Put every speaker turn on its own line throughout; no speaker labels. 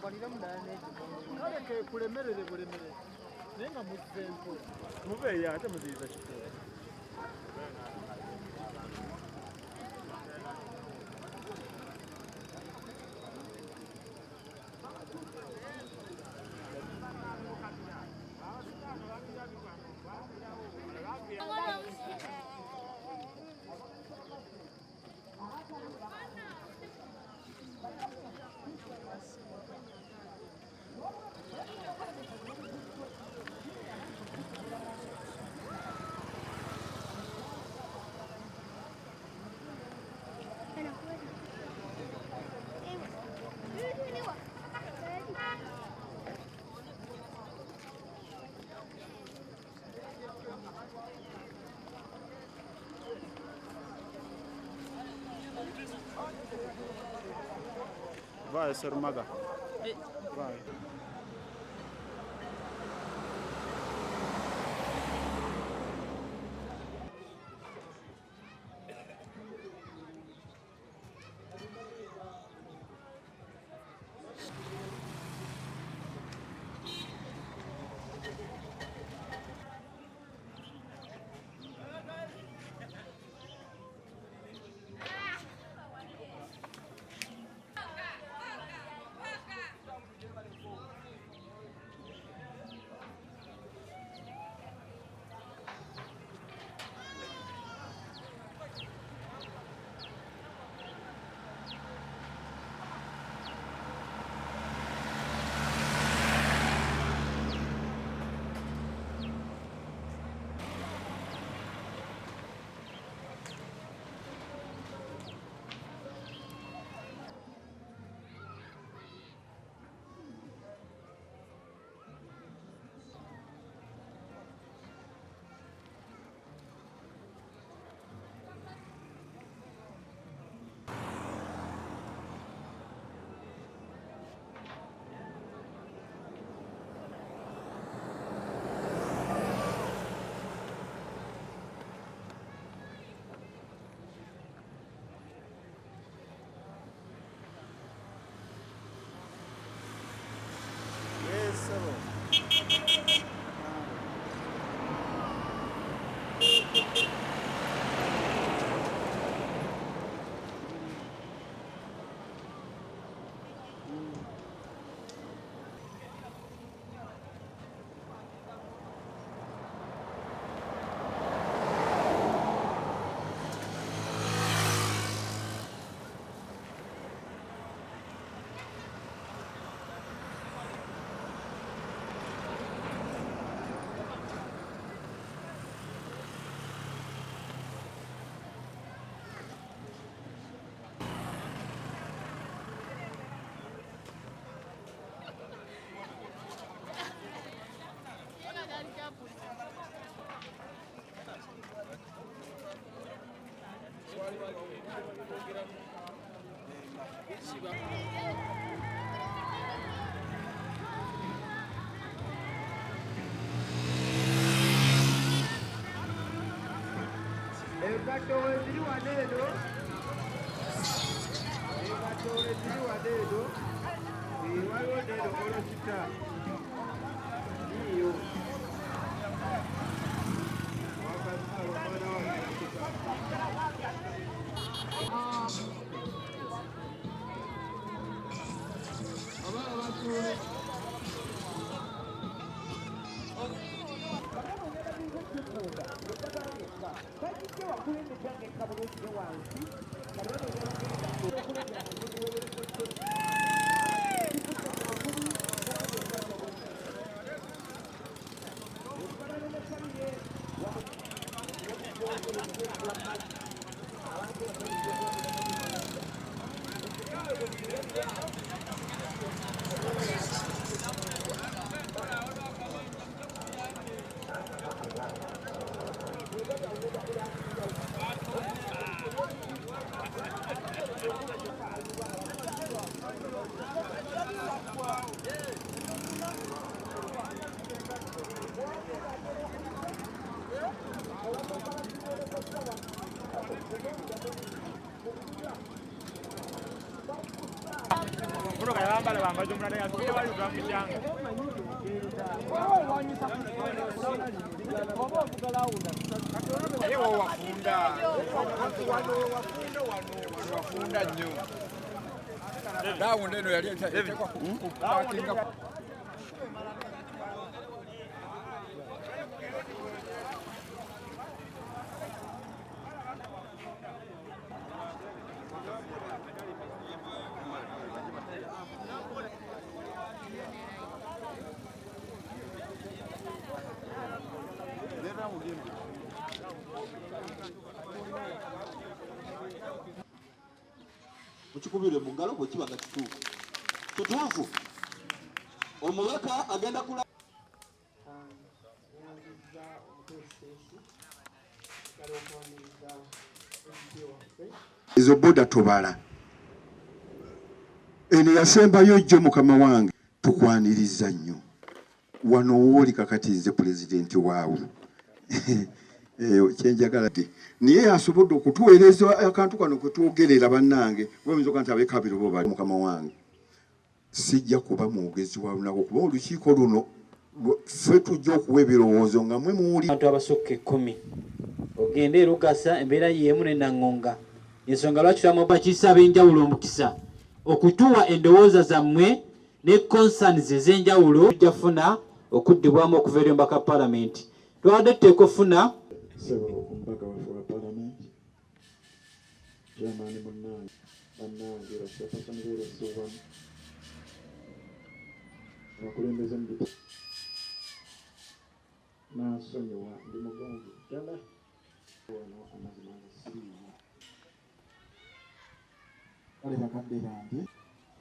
kale ke kulemerere bulemerere naye nga muzze mpola
mubeeyo ate muziyiza kikolo. Vai, Serumaga. Vai.
Mukikubire mu ngalo bwe kiba nga kituufu omubaka agenda kula ezo boda tubala eno yasembayo jjo mukama wange tukwaniriza nnyo wano wooli kakati nze pulezidenti waawo kyenjagala ti niye asobodde okutuweereza akantu kano kwe twogerera bannange bayinza okuba nti ab'ekabiro bo bali mukama wange sijja kuba mwogezi wa lunaku kuba olukiiko luno ffe tujja okuwa ebirowoozo nga mwe muwuli
abantu abasukka 10 ogenda era okasa embeera yeemu nenaŋŋonga ensonga lwaki twamubakiisa ab'enjawulo omukisa okutuwa endowooza zammwe ne concerns ez'enjawulo tujja funa okuddibwamu okuva eri omubaka palamenti twawadde tuteeka ofuna
omubaka waffe wa palamenti kyamaani munnange bannange basapasanibeeresowamu abakulembeze mu nansonyiwa ndi mugonvu ddala wano amazima gasiriimu kale bakadde bange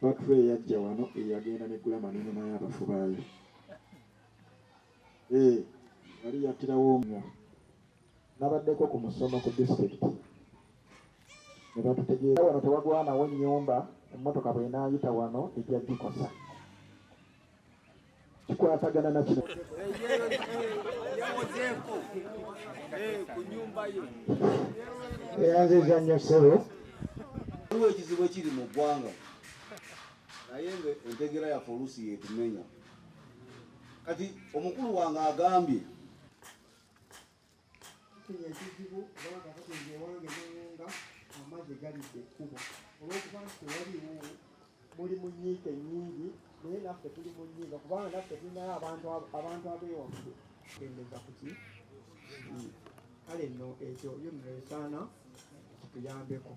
batule yajja wano eyagenda neggula manene naye abafu baayo wali yattirawo omwo nabaddeko ku musomo ku distulikiti ne batutegeera wano tewagwanawo ennyumba emmotoka bw'enaayita wano ejja gikosa kikwatagana na kino eyanziza nnyo ssebo
waliwo ekizibu ekiri mu ggwanga naye nga entegera yaffe oluusi yetumenya kati omukulu wange agambye
ekizibu kubanga katonda ewange nenga amazzi galidde ekkubo olwokuba nti tewaliwo muli mu nyiika ennyingi naye naffe tuli mu nyiika kubanga naffe tulinayo abantu abeewaffe kendeza kuki kale nno ekyo byonna esaana kituyambeko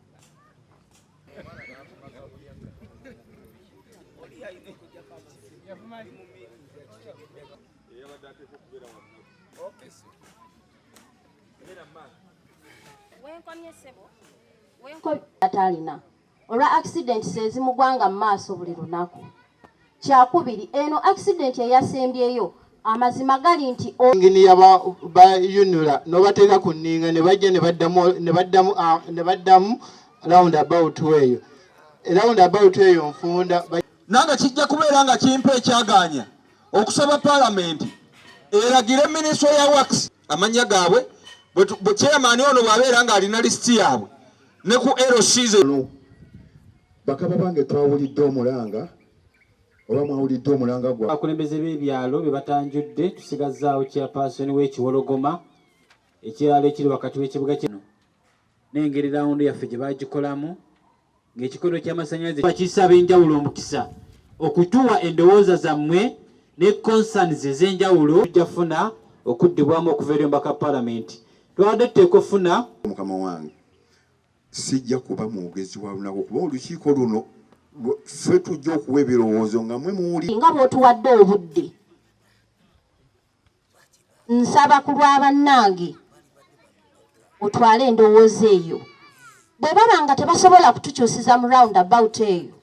atalina olwa accident ezimugwanga mu maaso buli lunaku. Kyakubiri eno accident eyasembyeyo amazima gali nti
ngini bayunula nobateeka ku nninga ne bajja ne baddamu roundabout eyo roundabout eyo nfunda
nange kijja kubeera nga kimpa ekyaganya okusaba palamenti eragire minisitule ya wax amanya gaabwe bwe chairman ono bw'abeera ng'alina lisiti yaabwe ne ku LCZ bakaba bange twawulidde omulanga oba mwawulidde omulanga gwa
abakulembeze b'ebyalo be batanjudde tusigazaawo chairperson w'ekiwologoma ekirala ekiri wakati w'ekibuga kino n'engeri rawundi yaffe gye bagikolamu ng'ekikondo ky'amasannyalaze bakiisa ab'enjawulo omukisa okutuwa endowooza zammwe ne concerns ez'enjawulo tujja funa okuddibwamu okuva eri omubaka palamenti twawadde tuteeka ofuna
mukama wange sijja kuba mwogezi wa lunaku kuba olukiiko luno ffe tujja okuwa ebirowoozo nga mwe muwuli
nga bw'otuwadde obudde nsaba ku lwa bannange otwale endowooza eyo bwe baba nga tebasobola kutukyusiza mu roundabout eyo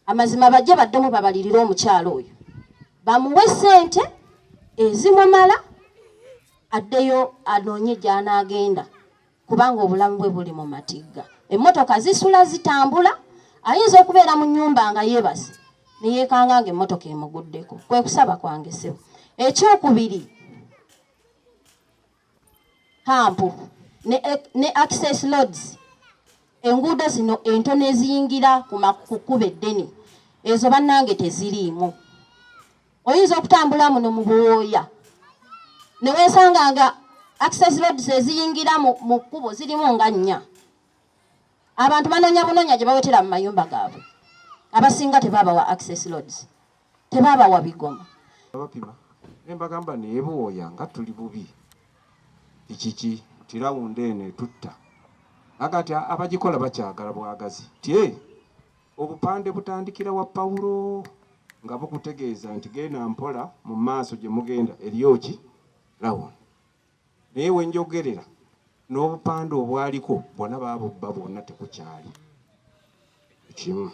amazima bajje baddemu babalirire omukyalo oyo bamuwe ssente ezimumala addeyo anoonye gy'anaagenda kubanga obulamu bwe buli mu matigga emmotoka zisula zitambula ayinza okubeera mu nnyumba nga yeebase neyeekanga nga emmotoka emuguddeko kwe kusaba kwange ssebo ekyokubiri hampu ne access roads enguudo zino entono eziyingira ku kkubo eddene ezo bannange teziriimu. Oyinza okutambula muno mu Buwooya ne weesanga nga access roads eziyingira mu kkubo zirimu nga 4. Abantu banoonya bunoonya gye bawetera mu mayumba gaabwe. Abasinga tebaabawa access roads, tebaabawa bigoma.
Abapima embagamba ne Buwooya nga tuli bubi ikiki tirawunda eno tutta agati abagikola bakyagala bwagazi tie obupande butandikira wa Pawulo nga bukutegeeza nti genda mpola mu maaso gye mugenda eriyoki rawunda naye wenjogerera n'obupande obwaliko bwonna baabubba bwonna tekukyali kimu.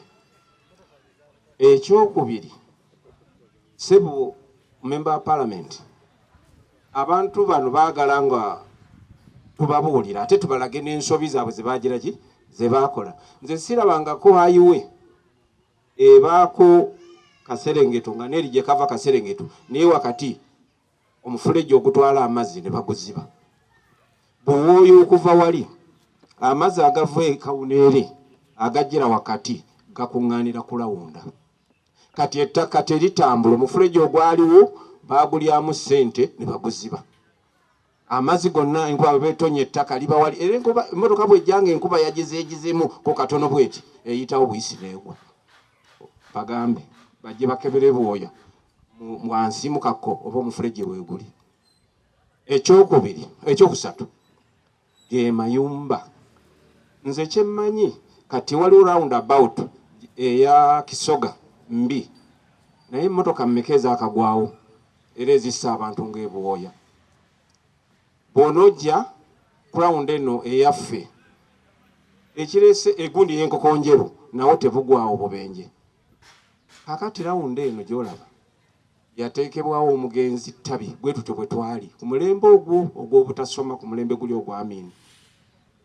Ekyokubiri sebo member of parliament abantu bano baagala nga tubabuulira ate tubalage n'ensobi zaabwe zebagira ki zebakola. Nze sirabangako ayiwe ebaako Kaserengeto nga neri gye kava Kaserengeto naye wakati omufulejje ogutwala amazzi ne baguziba. Buwooya okuva wali amazzi agava ekawuneere agajjira wakati gakuŋŋaanira ku rawunda. Kati ettaka teritambula omufulejje ogwaliwo baagulyamu ssente ne baguziba. Amazzi gonna enkuba beetonye ettaka liba wali era emmotoka bw'ejjanga enkuba yagizeegizemu ko katono bweti eyitawo buyisi neegwa. Bagambe bajje bakebere Buwooya wansi mu kakko oba omufulejje weeguli. Ekyokusatu ge mayumba. Nze kyemmanyi kati waliwo roundabout eya Kisoga mbi naye emmotoka mmeka ezaakagwawo era ezissa abantu ng'eBuwooya. Bw'onojja ku rawunda eno eyaffe ekireese egundi y'enkokonjeru nawo tebugwawo bubenje. Kakati rawunda eno gy'olaba yateekebwawo omugenzi ttabi gwe tutyo bwe twali ku mulembe ogwo ogw'obutasoma ku mulembe guli ogw'Amini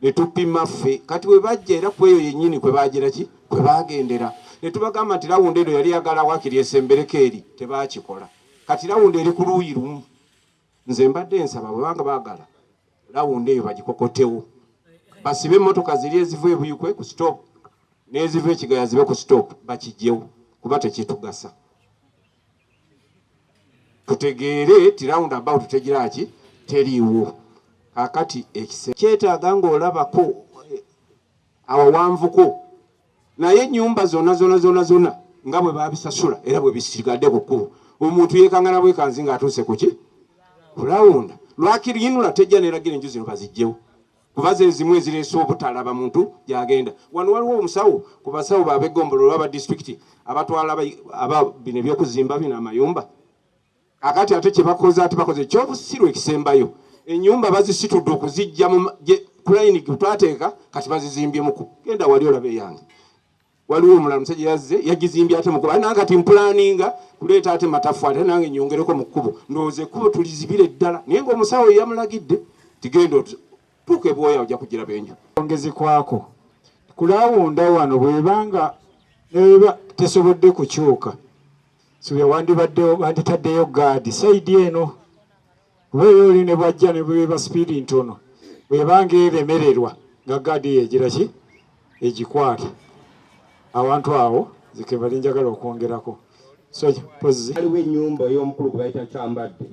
ne tupima ffe. Kati bwe bajja era ku eyo yennyini kwe baagira ki kwe baagendera ne tubagamba nti rawunda eno yali yagala wakiri esembereko eri tebaakikola. Kati rawunda eri ku luuyi lumu. Nze mbadde nsaba bwebanga baagala rawunda eyo bagikokotewo basibe emmotoka ziri eziva e Buikwe ku stop n'eziva e Kigaya zibe ku stop bakijjewo kuba tekitugasa. Tutegeere ti roundabout tegira ki teriiwo. Kakati ekisera kyetaaga ng'olabako awawanvuko naye ennyumba zonna nga bwe baabisasula era bwe bisigadde ku kkubo omuntu yeekangana bwekanzi ng'atuuse ku ki ku rawunda. Lwakiriyinula tejja neeragira enju zino bazijjewo kuba ze ezimu ezireese obutalaba muntu gy'agenda. Wano waliwo omusawo ku basawo b'abegombolola aba distulikiti abatwala bino ebyokuzimba bino amayumba. Akati ate kye bakoze ate bakoze ekyobusiru ekisembayo ennyumba bazisitudde okuzijja ku layini twateeka kati bazizimbyemu. Genda wali olabe eyange waliwo omulamuzi gye yazze yagizimbye ate mukuba nange kati mpulaninga kuleeta ate matafaali ate nange nyongereko mu kkubo ndowooza ekkubo tulizibire ddala naye ng'omusawo ye yamulagidde tigenda tuuka e Buwooya ojja kugira benju.
Ongezi kwako ku rawunda wano bwebanga neba tesobodde kukyuka subya wanditaddeyo gaadi sayidi eno kuba eyo oli ne bwajja ne bweba sipiidi ntono bwebanga eremererwa nga gaadi yegira ki egikwata abantu awo zikebali njagala okwongerako.
Waliwo ennyumba ey'omukulu gwe bayita Kyambadde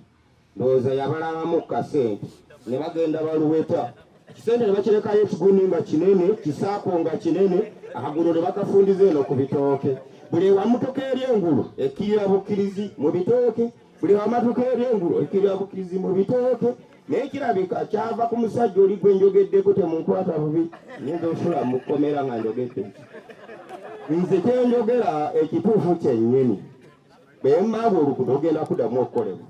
ndowooza yabalabamu kasente ne bagenda baluweta kisente ne bakirekayo ekiguni nga kinene kisaako nga kinene akagulu ne bakafundiza eno ku bitooke. Buli wamutoka eri engulu ekkirira bukkirizi mu bitooke buli wamatuka eri engulu ekkirira bukkirizi mu bitooke naye kirabika kyava ku musajja oli gwe njogeddeko temunkwata bubi nyinza osula mukomera nga njogedde. Nze kyenjogera ekituufu kyennyini bwe mmaaba olugudo ogenda kuddamu okukolebwa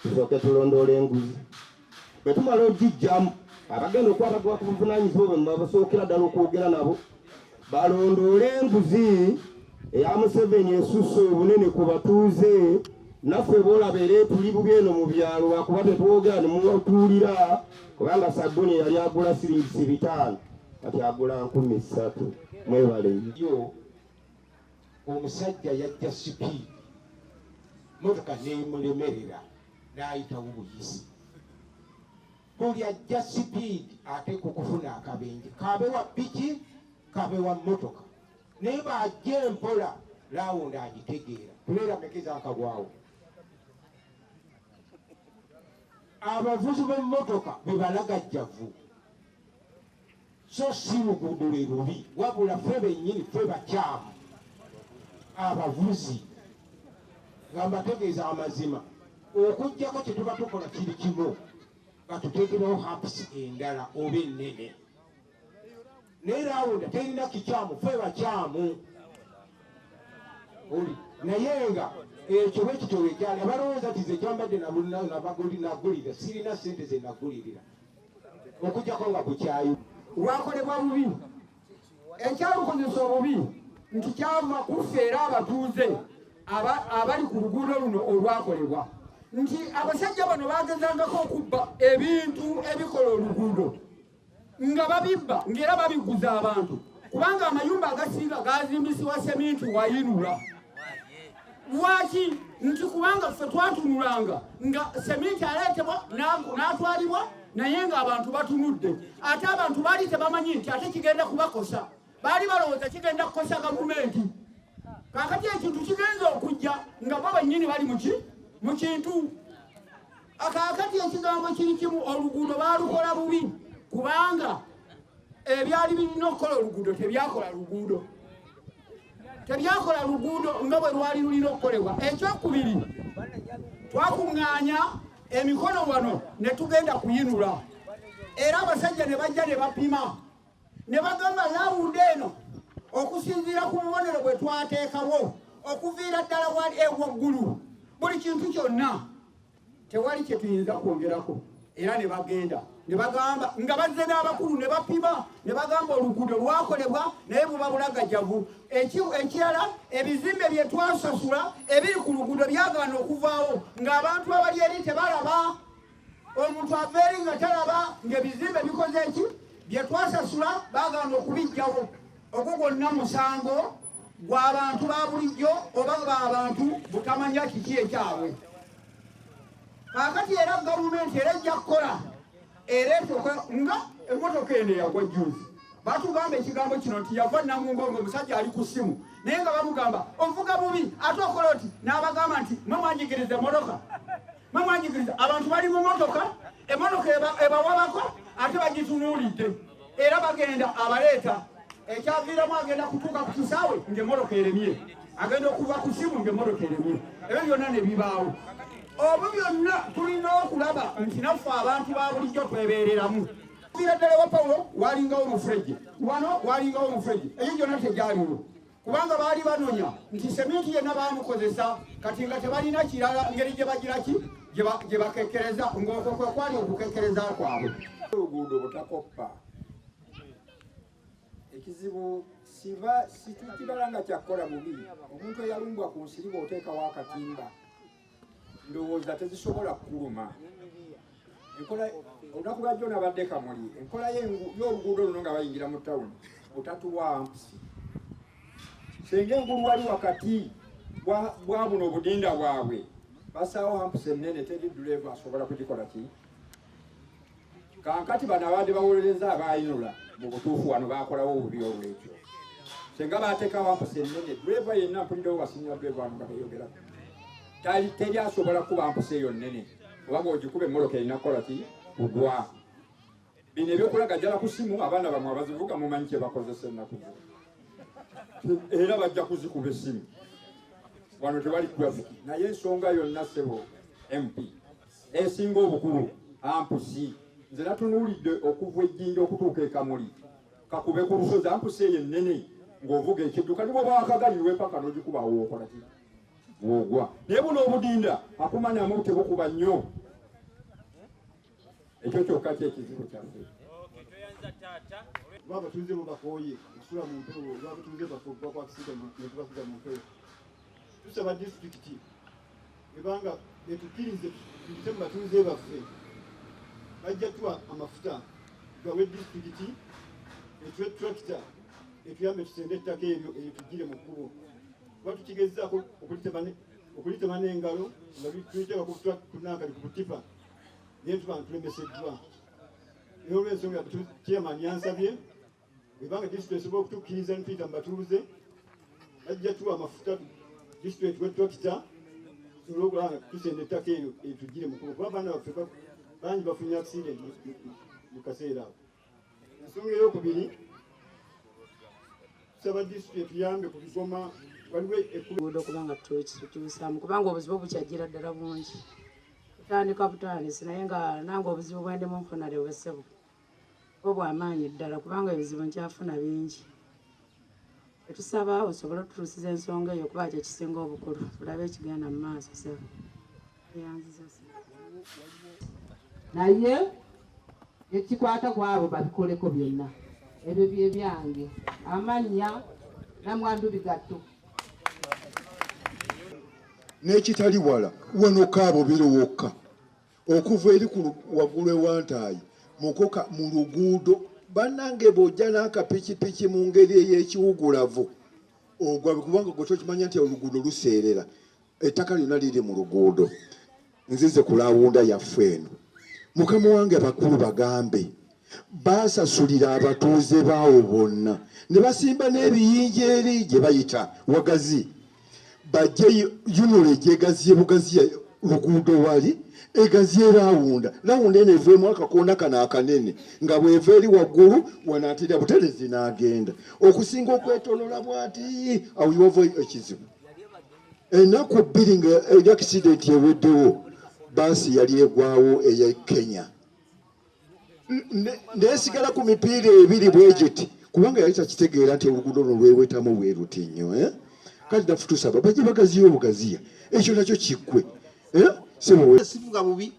tusooke tulondoola enguzi bwe tumala ogijjamu abagenda okwatagwa ku buvunaanyizibwa bwe basookera ddala okwogera nabo balondoole enguzi eya Museveni esusse obunene ku batuuze. Naffe boolaba era tuli bubi eno mu byalo lwakuba tetwogera ne mutuulira kubanga sabbuuni yali agula siringisi 5 kati agula 3,000. Mwebale yo omusajja yajja sipiidi motoka neemulemerera n'ayitawo buyisi. Buli ajja sipiidi ateeka okufuna akabenje kabe wa piki kabe wa motoka naye bajja empola
laawundi agitegeera kubeera mekeza akagwawo. Abavuzi b'emmotoka be balagajjavu, so si luguudo lwe lubi, wabula ffe bennyini ffe bakyamu abavuzi. Nga mbategeeza amazima, okuggyako kye tuba tukola kiri kimu, nga tuteekerawo hapusi endala oba ennene. Naye laawunda terina kikyamu, ffe bakyamu. Naye nga ekyo bwekityo wekyali abalowooza ti ze kyambadde nagulira, sirina ssente ze nagulirira okuggyako nga bukyayo.
Lwakolebwa bubi, ekyalukozesa obubi nti kyava kuffe era abatuuze abali ku luguudo luno olwakolebwa, nti abasajja bano bagezangako okubba ebintu ebikola oluguudo nga babibba ng'era babiguza abantu, kubanga amayumba agasinga gazimbisibwa seminti wayinula. Lwaki? Nti kubanga ffe twatunulanga nga seminti aleetebwa n'atwalibwa naye ng'abantu batunudde, ate abantu baali tebamanyi nti ate kigenda kubakosa, baali balowooza kigenda kukosa gavumenti. Kaakati ekintu kigenza okujja nga bo bennyini bali mu kintu. Akaakati ekigambo kiri kimu, oluguudo baalukola bubi kubanga ebyali birina okukola oluguudo tebyakola luguudo. Tebyakola luguudo nga bwe lwali lulina okukolebwa. Ekyokubiri, twakuŋŋaanya emikono wano ne tugenda kuyinula, era abasajja ne bajja ne bapima ne bagamba laawundi eno okusinziira ku bubonero bwe twateekawo okuviira ddala wali ewaggulu buli kintu kyonna tewali kye tuyinza kwongerako. Era ne bagenda ne bagamba nga bazze n'abakulu ne bapima ne bagamba oluguudo lwakolebwa naye buba bulagajjavu. Ekirala, ebizimbe bye twasasula ebiri ku luguudo byagaana okuvaawo ng'abantu abali eri tebalaba. Omuntu ava eri nga talaba ng'ebizimbe bikoze eki bye twasasula bagaana okubijjawo. Ogwo gwonna musango gw'abantu ba bulijjo oba b'abantu butamanya kiki ekyabwe. Kaakati era gavumenti era ejja kukola ereetoka nga emmotoka eno yagwa jjuuzi. Batugamba ekigambo kino nti yava Namungo ng'omusajja ali ku ssimu naye nga bamugamba ovuga bubi ate okola oti, n'abagamba nti mwemwanjigiriza emmotoka, mwemwanjigiriza. Abantu bali mu mmotoka, emmotoka ebawabako ate bagitunuulidde era bagenda abaleeta. Ekyaviiramu agenda kutuuka ku kisaawe ng'emmotoka eremye, agenda okuva ku ssimu ng'emmotoka eremye. Ebyo byonna ne bibaawo. Obwo byonna tulina okulaba nti naffe abantu ba bulijjo twebeereramu. Viira ddala wa Pawulo walingawo omufurejje, wano walingawo omufurejje, eyo gyonna tegyaliwo kubanga baali banonya nti seminti yenna baamukozesa kati nga tebalina kirala ngeri gye bagira ki gye bakekkereza, ng'okwo kwe kwali okukekkereza kwabwe.
Oluguudo butakoppa. Ekizibu situkibala nga kyakukola bubi. Omuntu eyalumbwa ku nsiri bw'oteekawo akatimba ndowooza tezisobola kukuluma. Enkola olunaku lwa jjo nabadde Kamuli, enkola y'oluguudo luno nga bayingira mu tawuni otatuwa ampusi. Senga engulu wali wakati bwa buno obudinda bwabwe basaawo ampusi ennene, teri duleeva asobola kugikola ki. Kankati bano abadde bawolereza abayinula mu butuufu wano bakolawo obubi olwekyo. Senga baateekawo ampusi ennene, duleeva yenna mpulirawo basinira duleeva wano nga beeyogera teri asobola kuba ampusi eyo nnene kubanga ogikuba emmotoka erina kukola ki kugwa. Bino ebyokulagajjala ku ssimu abaana bamwe abazivuga mumanyi kye bakozesa ennaku era bajja kuzikuba essimu. Wano tewali traffic naye ensonga yonna ssebo MP esinga obukulu ampusi. Nze natunuulidde okuva ejjinja okutuuka e Kamuli kakube ku lusozi ampusi eyo ennene ng'ovuga ekidduka nibo baakagalirwe paka n'ogikuba wookola ki wogwa. Naye buno obudinda akumanyamu tebukuba nnyo. Ekyo kyokka kyekizibu kyaffe.
Abatuuze mubakooye okusula mu mpewo, abatuuze baffe bakwakisiga ne tubasiga mu mpewo. Tusaba disitulikiti ebanga etukkirize tuyite mu batuuze baffe bajja tuwa amafuta gawe disitulikiti etuwe tractor etuyambe tusende ettaka eryo tuggire mu kkubo. Kuba tukigezaako okulitema n'engalo nga tuyiteeka kunankali ku butipa naye tuba tulemeseddwa. Naye olw'ensonga chairman yansabye ebanga disitulikiti esobola okutukkiriza ne tuyita mu batuuze bajja tuwa amafuta district wetwakita tusobole okulaba tusenda ettaka eyo etugire mukubo kuba abaana baffe bangi bafunye accident mu kaseera ako. Ensonga eyokubiri tusaba district tuyambe ku bigoma waliwo
ekulugudo kubanga tukyusaamu kubanga obuzibu bukyajjira ddala bungi tutandika butandisi naye nga nange obuzibu bwendimu nfunale obwesebo obwamaanyi ddala kubanga ebizibu nkyafuna bingi. Tusaba osobole otutuusiza ensonga eyo kuba kye kisinga obukulu tulabe ekigenda mu maaso sebo
naye ekikwata ku abo babikoleko byonna ebyo bye byange amannya namwandu bigatto
n'ekitali wala wano kaabo birowokka okuva eri ku waggulu ewantaayi mukoka mu luguudo bannange bw'ojja n'akapikipiki mu ngeri ey'ekiwugulavu ogwa kubanga gwe tokimanya nti oluguudo luseerera ettaka lyonna liri mu luguudo. Nzize ku lawunda yaffe eno mukama wange bakulu bagambe basasulira abatuuze baawo bonna ne basimba n'ebiyinja eri gye bayita wagazi bajje yunule gyegaziye bugaziya luguudo wali egaziye lawunda eno evuemu akakonda kano akanene nga bweva eri waggulu wanaatira buterezi n'agenda okusinga okwetolola bw'ati awiwava ekizibu. Ennaku bbiri nga accident eweddewo baasi yali egwawo eya Kenya nesigala ku mipiira ebiri bwegiti kubanga yali takitegeera nti oluguudo luno lwewetamu bwe ruti nnyo. Kati naffe tusaba bajje bagaziya obugaziya ekyo nakyo kiggwe
sivuga bubi.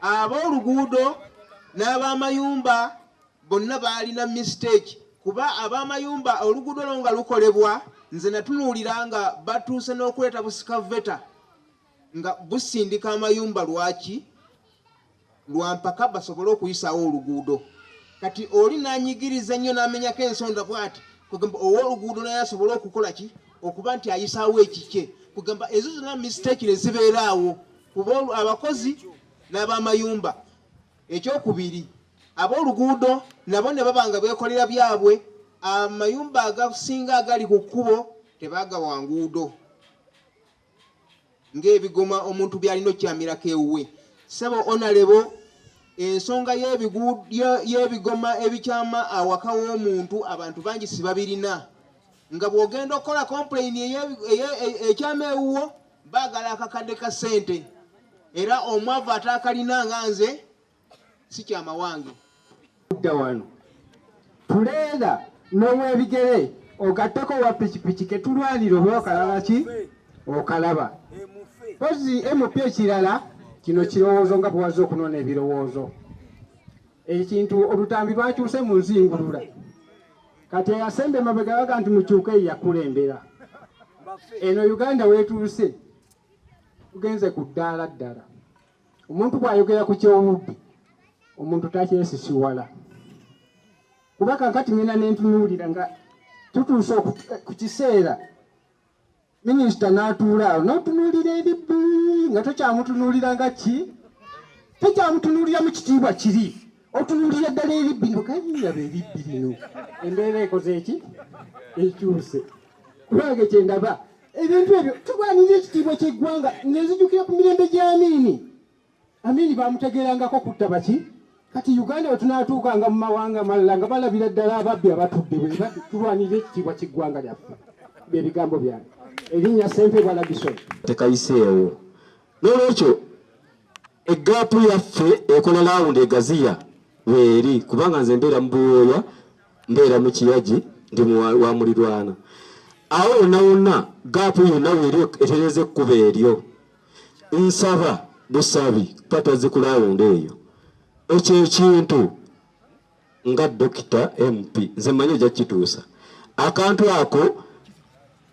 Ab'oluguudo n'ab'amayumba bonna baalina mistake kuba ab'amayumba oluguudo lwo nga lukolebwa nze natunuulira nga batuuse n'okuleeta busikaveta nga busindika amayumba lwaki lwampaka basobole okuyisaawo oluguudo. Kati oli n'anyigiriza nnyo n'amenyako ensonda bw'ati kugamba ow'oluguudo naye asobole okukola ki okuba nti ayisaawo ekikye kugamba ezo zonna mistake ne zibeeraawo kuba abakozi n'ab'amayumba. Ekyokubiri ab'oluguudo nabo ne baba nga beekolera byabwe amayumba agasinga agali ku kkubo tebaagawa nguudo ng'ebigoma omuntu byalina okyamirako ewuwe. Sebo onalebo ensonga y'ebigoma ebikyama awaka w'omuntu abantu bangi si babirina nga bw'ogenda okukola complain ekyama ewuwo baagala akakadde ka ssente era omwavu ataakalina nga nze si kyama wange.
Dda wano tuleera n'ow'ebigere ogatteko wa pikipiki ke tulwanira oba okalaba ki okalaba pozi MP ekirala kino kirowoozo nga bwewaze okunona ebirowoozo ekintu olutambi lwakyuse mu nzingulula kati eyasemba emabega baga nti mukyuke yakulembera eno Uganda weetuuse tugenze ku ddaala ddala omuntu bw'ayogera ku kyobubbi omuntu takyesisiwala kuba kakati ngenda nentunuulira nga tutuuse ku kiseera minisita n'atuula awo n'otunuulira ebibbi nga tokyamutunuulira nga ki tokyamutunuulira mu kitiibwa kiri otunuulira ddala ebibbi nokayiraba ebibbi lino embeera ekoze eki ekyuse kubanga kyendaba ebintu ebyo tulwanira ekitiibwa ky'eggwanga nezijukira ku mirembe gy'Amini bamutegerangako kutta baki kati Uganda we tunaatuukanga mu mawanga amalala nga balabira ddala ababbi abatudde bwe tulwanira ekitiibwa ky'eggwanga lyaffe byebigambo byange erinnya Ssente Bwalagisoni
tekayiseewo n'olwekyo egaapu yaffe ekola lawunda egaziya weeri kubanga nze mbeera mu Buwooya mbeera mu Kiyagi ndi wa mulirwana awo wonna wonna gaapu yonna weeri etereze ekkuba eryo nsaba busabi patazi ku lawunda eyo ekyo ekintu nga Dokita MP nze mmanyi ojja kituusa akantu ako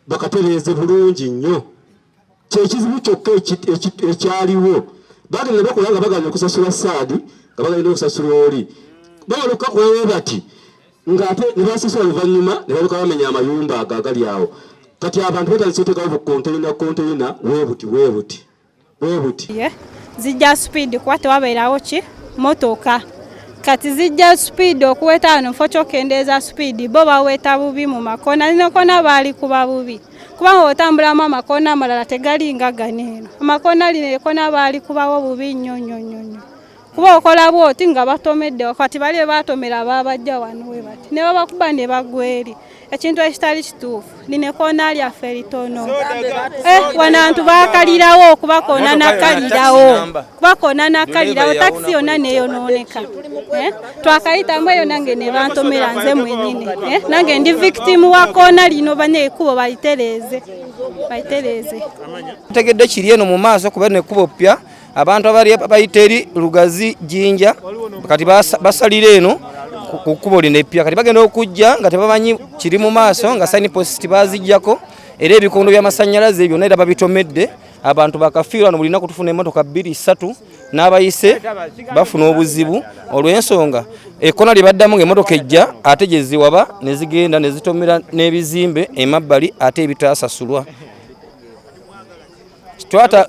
bakatereze bulungi nnyo kyekizibu kyokka ekyaliwo bagenda bakola nga baganya okusasula saadi nga bagenda okusasula oli babaluka kuwewe bati ng'ate ne basasula luvannyuma ne baluka bamenya amayumba ago agali awo kati abantu batandise oteekawo bukonteyina weebuti
zijja speed kuba tewabeerawo ki motoka kati zijja speed okuweta wano fo kyokendeeza speed bo baweta bubi mu makona ninokona baali kuba bubi kubanga otambulamu amakona amalala tegali nga ganeeno amakona lino ekona baali kubawo bubi nnyo kuba okola bwoti nga batomedde kati bali batomera babajja wano we bati ne babakuba ne bagweri ekintu ekitali kituufu lino ekona lyaffe eritono wanantu bakalirawo kubakona nakalirawo takisi yonna neyonooneka twakayitamu eyo nange ne bantomera nze mwenyini nange ndi victim wa kona lino bane ekubo bayitereeze
tegedde kiri eno mu maaso kuba nekubo ppya abantu abali bayita eri Lugazi Jinja kati basalira eno ku kkubo lino eppya kati bagenda okujja nga tebamanyi kiri mu maaso nga signpost bazijjako era ebikondo by'amasannyalaze byonna era babitomedde abantu bakafiirwa wano buli nnaku tufuna emmotoka 2-3 n'abayise bafuna obuzibu olw'ensonga ekkona lye baddamu ng'emmotoka ejja ate gye ziwaba ne zigenda ne zitomera n'ebizimbe emabbali ate ebitaasasulwa.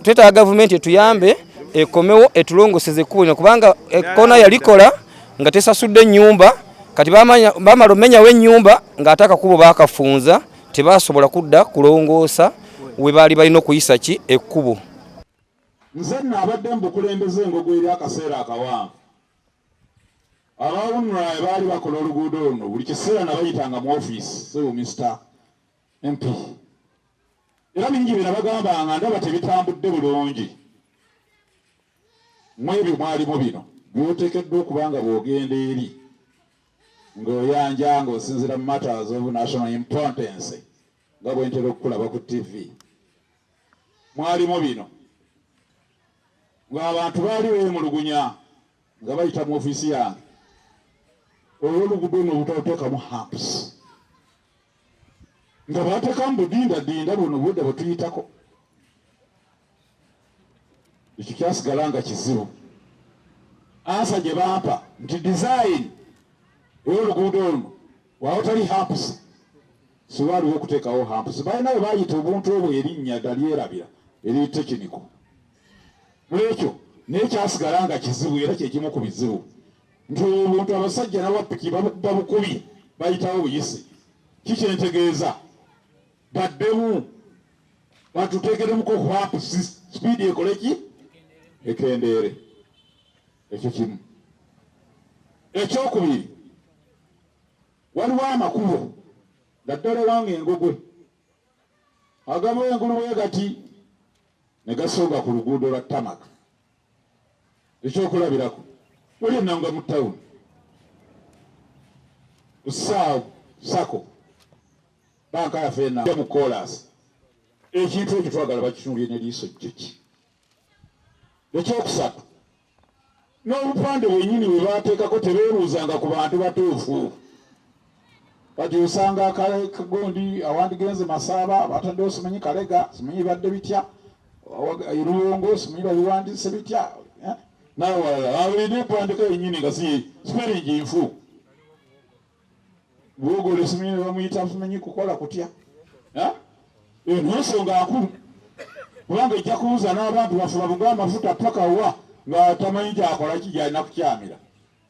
Twetaaga gavumenti etuyambe ekomewo etulongoseze ekkubo lino kubanga ekkona yalikola nga tesasudde ennyumba kati bamala omenyawo ennyumba ng'ate akakubo baakafunza tebasobola kudda kulongoosa we baali balina okuyisa ki ekkubo.
Nze nabadde mbukulembeze engogo eri akaseera akawanvu abawunula baali bakola oluguudo luno buli kiseera nabayitanga mu ofiisi sebu Mr. MP era bingi bye nabagambanga ndaba tebitambudde bulungi mwebyo mwalimu bino byoteekeddwa okuba nga bw'ogenda eri ng'oyanja ng'osinzira mu matters of national importance nga bwe ntera okukulaba ku TV mwalimu bino ng'abantu baali beemulugunya nga bayita mu ofiisi yange olw'oluguudo luno obutateekamu hamps nga bateekamu budindadinda buno budde bwetuyitako ekyo kyasigala nga kizibu. Ansa gye bampa nti design ey'oluguudo luno waawotali hamps siwaaliwo okuteekawo hamps balina bwe baayita obuntu obwo erinnya dalyerabira eri tekiniko mulekyo naye kyasigala nga kizibu era kyekimu ku bizibu nti obuntu abasajja n'abapiki babukubi bayitawo buyise kikyentegeeza baddemu batuteekeremuko hamps speed ekoleki ekendeere ekyo kimu. Ekyokubiri waliwo amakubo naddala wange engogwe agamu engulu bwe gati ne gasooga ku luguudo lwa tamaka. Ekyokulabirako wali ennanga mu tawuni kusaawo sako banka yaffe enanga mu koolaasi ekintu ekyo twagala bakitunulye n'eriiso jjoki. Ekyokusatu n'obupande bwennyini bwe baateekako tebeebuuzanga ku bantu batuufu kati osanga akagondi awandigenze Masaaba bataddewo simanyi Kalega simanyi badde bitya Luwongo simanyi babiwandiise bitya nawe walala abulina empandika yennyini nga spelling nfu bwogole simanyi bamuyita simanyi kukola kutya ensonga nkulu kubanga ejja kubuuza n'abantu bafuna buga amafuta paka wa nga tamanyi kyakola ki gyalina kukyamira.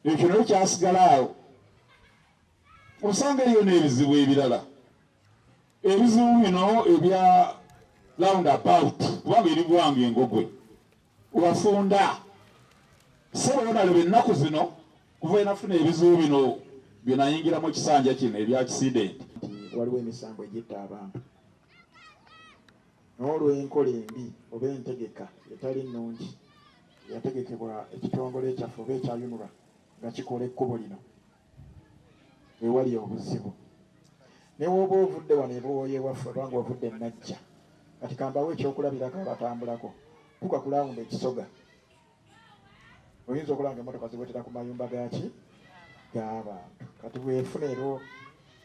Ekyo naye kyasigala awo osanga eriyo n'ebizibu ebirala ebizibu bino ebya roundabout kubanga eri bwange engogwe wafunda sebonalaba ennaku zino kuva enafuna ebizibu bino byenayingiramu ekisanja kino ebya accident
waliwo emisango egitta abantu n'olw'enkola embi oba entegeka etali nnungi yategekebwa ekitongole ekyaffe oba ekyayunulwa nga kikola ekkubo lino ewali obuzibu. Ne bw'oba ovudde wano e Buwooya ewaffe obanga ovudde e Najja kati kambawo ekyokulabirako abatambulako tuka ku lawunda ekisoga oyinza okulanga emmotoka ziwetera ku mayumba gaki g'abantu kati bwefuna ero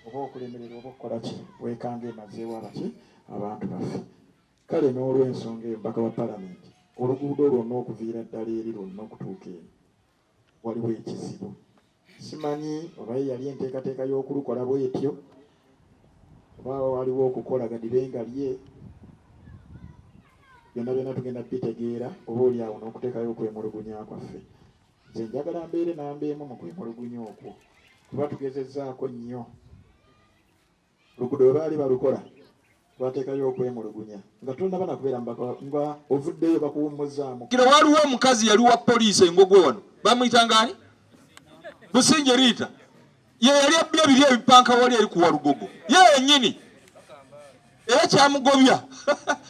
oba okulemerera oba okukola ki wekanga emazeewo abaki abantu baffe. Kale n'olw'ensonga eyo mbaka wa palamenti oluguudo lwonna okuviira ddala eri lwonna okutuuka eno waliwo ekizibu. Simanyi oba yali enteekateeka y'okulukola bwetyo oba waliwo okukola gadibenga lye byonna byonna tugenda bitegeera oba oli awo n'okuteekayo okwemulugunya kwaffe.
nze njagala mbeere nambeemu mu kwemulugunya okwo kuba tugezezzaako nnyo lugudo we baali balukola twateekayo okwemulugunya nga tonnaba nakubeera nga ovuddeyo bakuwummuzaamu.
Kira waliwo omukazi yali wa poliisi engogwe wano bamuyita ngani Businje Rita ye yali abbye ebiri ebipanka wali eri kuwa Lugogo ye yennyini era kyamugobya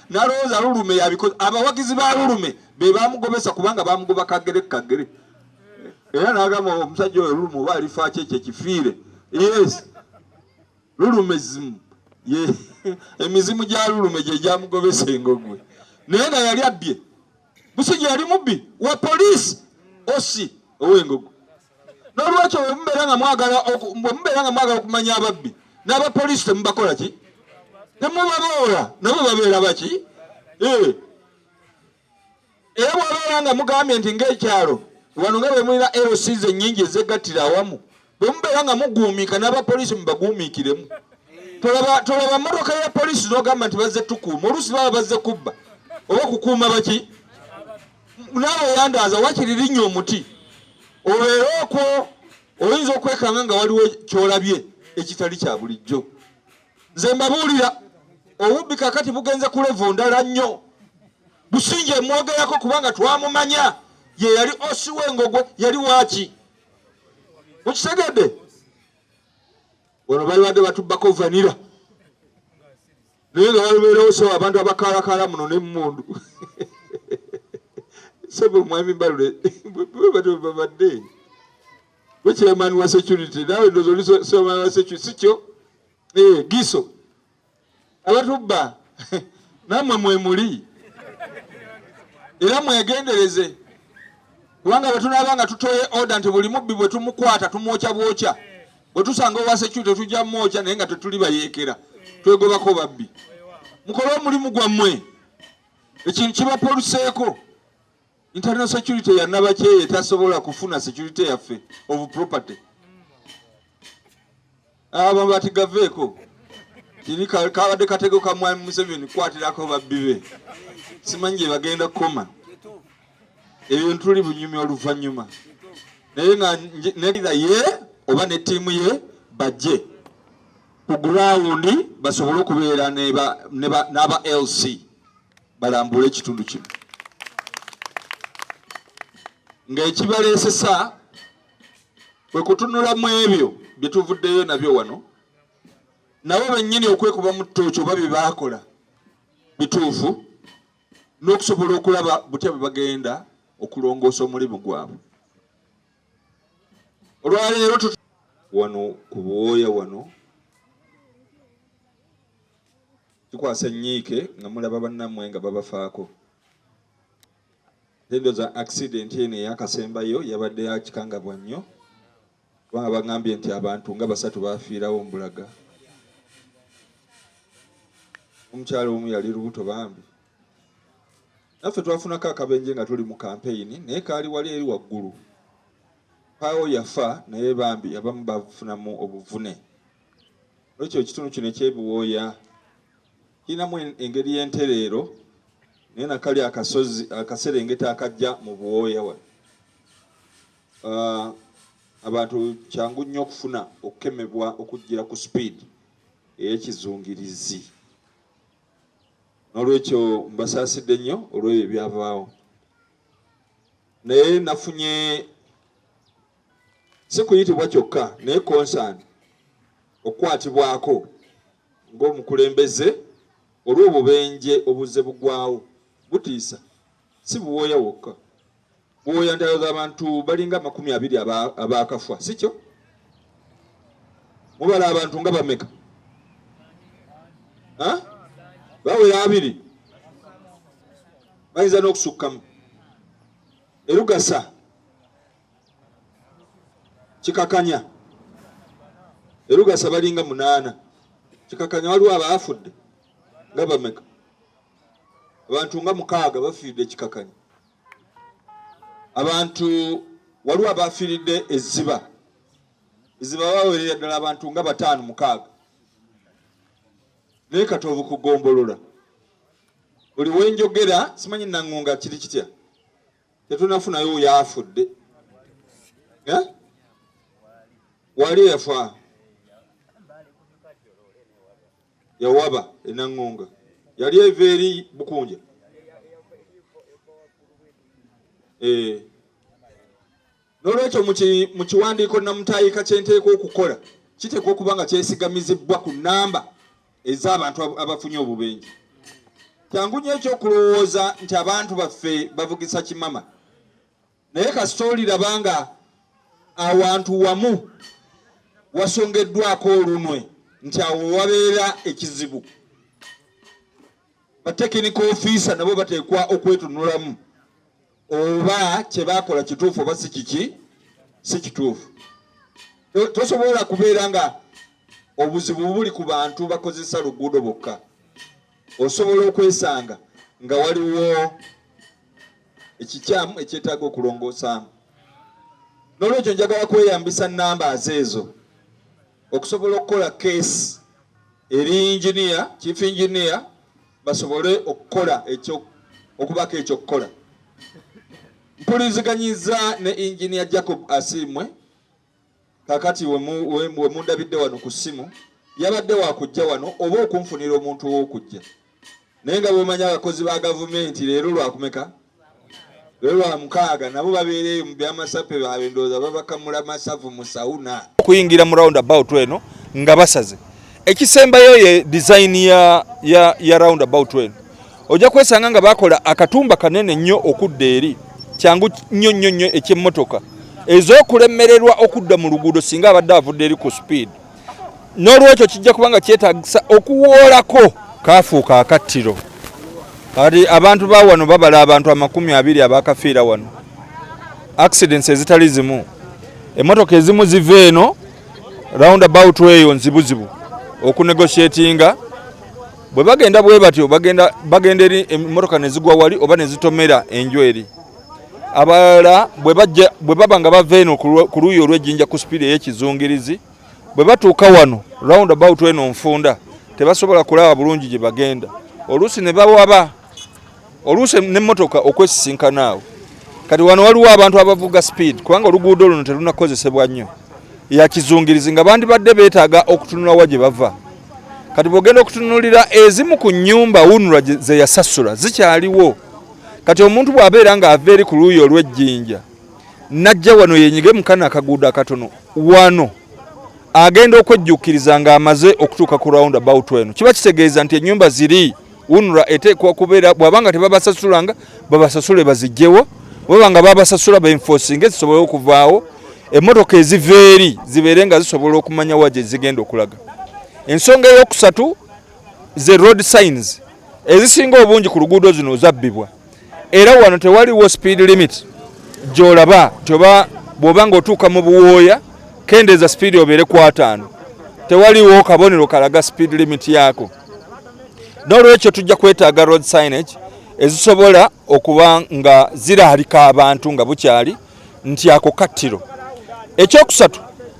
nalowooza Lulume yabikoze. Abawagizi ba Lulume be bamugobesa kubanga bamugoba kagere era n'agamba omusajja oyo Lulume oba alifa kyekyo ekifiire. Yes Lulume zimu ye emizimu gya Lulume gye gyamugobesa engogwe naye nga yali abbye. Businje yali mubbi wa poliisi osi ow'engogwe. N'olwekyo bwe mubeera nga mwagala okumanya ababbi n'abapoliisi temubakola ki temubaboola nabo babeera baki era bw'abeera nga mugambye nti ng'ekyalo wano nga bwe mulina LCs ennyingi ezegattira awamu bwe mubeera nga muguumiika n'abapoliisi mubaguumiikiremu. Tolaba mmotoka ya poliisi n'ogamba nti bazze tukuuma oluusi baba bazze kubba oba kukuuma baki naawe oyandaaza wakiri linnya omuti obeera okwo oyinza okwekanga nga waliwo kyolabye ekitali kya bulijjo. Nze mbabuulira obubbi kakati bugenze ku levo ndala nnyo. Businje mwogerako kubanga twamumanya ye yali osi w'engogwe yali waaki mukitegedde wano bali badde batubbako vanira naye nga walibeerawo so abantu abakaalakaala muno n'emmundu sebe omwami Mbalule babadde chairman wa security nawe ndozo chairman wa security sikyo giso abatubba namwe mwemuli era mwegendereze kubanga batunabanga tutoye order nti buli mubbi bwe tumukwata tumwocha bwocha bwe tusanga wa security tujja mwocha naye nga tetuli bayeekera twegobako babbi mukole omulimu gwammwe ekintu kibapoluseeko. Internal security ya nabakye tasobola kufuna security yaffe of property. Aba batigaveko kini kabadde katego ka mwami Museveni kwatirako babbibe simanje bagenda koma ebyo ntuli bunyumi oluvanyuma naye nga nedira ye oba ne timu ye bajje ku ground basobole okubeera n'aba LC balambule ekitundu kino ng'ekibaleesesa bwe kutunulamu ebyo bye tuvuddeyo nabyo wano nabo bennyini okwekuba mu ttooki oba bye baakola bituufu n'okusobola okulaba butya bwe bagenda okulongoosa omulimu gwabwe. Olwaleero wano ku Buwooya wano tukwasa nnyiike nga mulaba bannammwe nga babafaako. Tendo za accident eno eyakasembayo yabadde yakikangabwa nnyo kubanga bagambye nti abantu nga 3 baafiirawo mbulaga. Omukyalo omu yali lubuto bambi naffe twafunako akabenje nga tuli mu kampeyini naye kaali wali eri waggulu paawo yafa naye bambi abamu bafunamu obuvune. Olwekyo ekitundu kino ekyebuwooya kirinamu engeri y'entereero naye nakali akasozi akaserengeta akajja mu Buwooya wano abantu kyangu nnyo okufuna okukemebwa okujjira ku speed ey'ekizungirizi. N'olwekyo mbasaasidde nnyo olw'ebyo ebyavaawo naye nafunye si kuyitibwa kyokka naye concern okukwatibwako ng'omukulembeze olw'obubenje obuzze bugwawo butiisa si Buwooya wokka. Buwooya ndowooza abantu balinga 20 abaakafa sikyo mubala abantu nga bameka bawera 2 bayinza n'okusukkamu. Erugasa kikakanya erugasa balinga 8 kikakanya waliwo abaafudde nga bameka abantu nga 6 bafiiridde kikakanya. Abantu waliwo abafiiridde ezziba baweerera ddala abantu nga 5-6 naye Katovu kugombolola buli wenjogera simanyi nangunga kiri kitya tetunafunayo oyo afudde wali yafa yawaba enangonga yali everi bukunja nolwekyo mu kiwandiiko namutayika kyenteeka okukola kiteekwa okuba nga kyesigamizibwa ku nnamba ez'abantu abafunye obubenje. Kyangu nnyo ekyokulowooza nti abantu baffe bavugisa kimama, naye kasita oliraba nga awantu wamu wasongeddwako olunwe nti awo wabeera ekizibu. Batekinika ofiisa nabo bateekwa okwetunulamu oba kye baakola kituufu oba si kiki si kituufu. Tosobola kubeera nga obuzibu buli ku bantu bakozesa luguudo bokka. Osobola okwesanga nga waliwo ekikyamu ekyetaaga okulongoosaamu. Nolwekyo njagala kweyambisa numbers ezo okusobola okukola case eri engineer, chief engineer basobole okukola ekyo okubaka ekyo kukola. Mpuliziganyiza ne engineer Jacob Asimwe kakati we mundabidde wano ku ssimu yabadde wa kujja wano oba okunfunira omuntu w'okujja. Naye nga bw'omanya abakozi ba gavumenti leero lwakumeka leero lwa mukaaga nabo babeereyo mu byamasape baabwe ndowooza babakamula masavu mu sauna
okuyingira mu roundabout eno nga basaze. Ekisembayo ye design ya roundabout eno ojja kwesanga nga bakola akatumba kanene nnyo okudda eri kyangu nnyo eky'emmotoka ez'okulemererwa okudda mu luguudo singa abadde avudde eri ku speed. N'olwekyo kijja kuba nga kyetaagisa okuwoolako kaafuuka akatiiro. Kati abantu ba wano babala abantu 20 abakafiira wano. Accidents ezitali zimu. Emmotoka ezimu ziva eno roundabout eyo nzibuzibu okunegotiatinga bwe bagenda bwe batyo bagenda eri emmotoka ne zigwa wali oba ne zitomera enjweri. Abalala bwe baba nga bava eno ku luuyi olw'ejjinja ku speed ey'ekizungirizi bwe batuuka wano roundabout eno nfunda tebasobola kulaba bulungi gye bagenda. Oluusi ne bawaba oluusi n'emmotoka okwesisinkanaawo. Kati wano waliwo abantu abavuga speed kubanga oluguudo luno terunakozesebwa nnyo ya kizungirizi nga bandibadde beetaaga okutunula wa gye bava. Kati bw'ogenda okutunulira ezimu ku nnyumba wunula ze yasasula zikyaliwo. Kati omuntu bw'abeera nga ava eri ku luuyi olw'ejjinja najja wano yenyige mukana akaguudo akatono wano agenda okwejjuukiriza nga amaze okutuuka ku roundabout eno kiba kitegeeza nti ennyumba ziri wunula eteekwa okubeera bw'abanga tebabasasulanga babasasule bazigyewo bw'aba nga babasasula benforcinge zisobole okuvaawo emmotoka eziva eri zibeere nga zisobola okumanya wa gye zigenda okulaga. Ensonga ey'okusatu ze road signs ezisinga obungi ku luguudo zino zabbibwa era wano tewaliwo speed limit gy'olaba toba bw'oba ng'otuuka mu Buwooya kendeeza speed obeere ku 5 tewaliwo kabonero kalaga speed limit yaako. N'olwekyo tujja kwetaaga road signage ezisobola okuba nga ziraalika abantu nga bukyali nti ako katiro. Ekyokusatu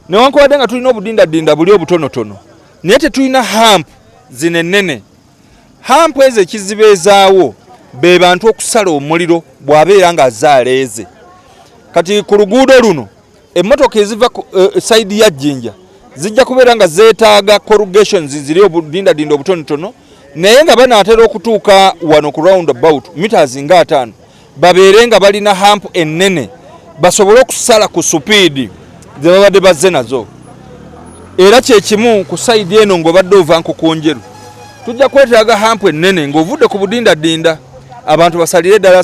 newankubadde nga tulina obudindadinda buli obutonotono naye tetulina hamp zino ennene. Hamp ezo ekizibeezaawo be bantu okusala omuliro bw'abeera nga azaaleeze. Kati ku luguudo luno emmotoka eziva sayidi ya jjinja zijja kubeera nga zeetaaga corrugations ziri obudindadinda obutonotono naye nga banaatera okutuuka wano ku roundabout meters nga 5 babeere nga balina hamp ennene basobole okusala ku supiidi ze babadde bazze nazo. Era kyekimu ku sayidi eno ng'obadde ova Nkukunjeru tujja kwetaaga hamp ennene ng'ovudde ku budindadinda abantu basalire ddala